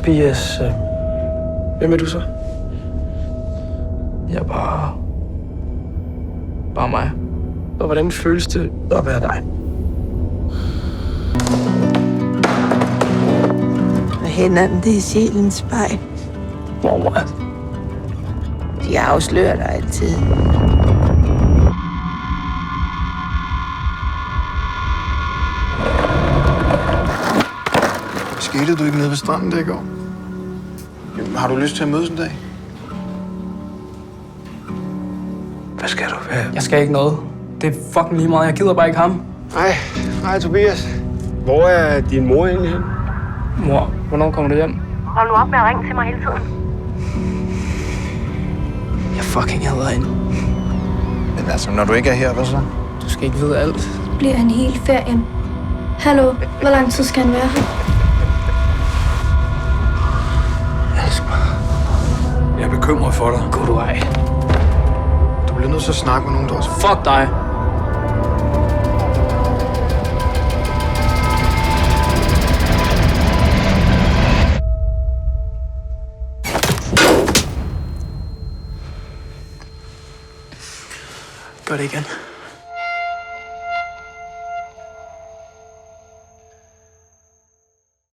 Tobias, hvem er du så? Jeg er bare mig. Og hvordan føles det at være dig? Og hænderne, det er sjælens spejl. Mormor. De afslører dig altid. Skete du ikke nede ved stranden der i går? Jamen, har du lyst til at mødes en dag? Hvad skal du? Jeg skal ikke noget. Det er fucking lige meget. Jeg gider bare ikke ham. Hej Tobias. Hvor er din mor egentlig hen? Mor, hvornår kommer du hjem? Hold nu op med at ringe til mig hele tiden. Jeg fucking hader hende. Men altså, når du ikke er her, hvad så? Du skal ikke vide alt. Bliver han hele ferien? Hallo, hvor lang tid skal han være her? Elsk mig. Jeg er bekymret for dig. Gå du ej. Du bliver nødt til at snakke med nogen, der også... Fuck dig. Gør det igen.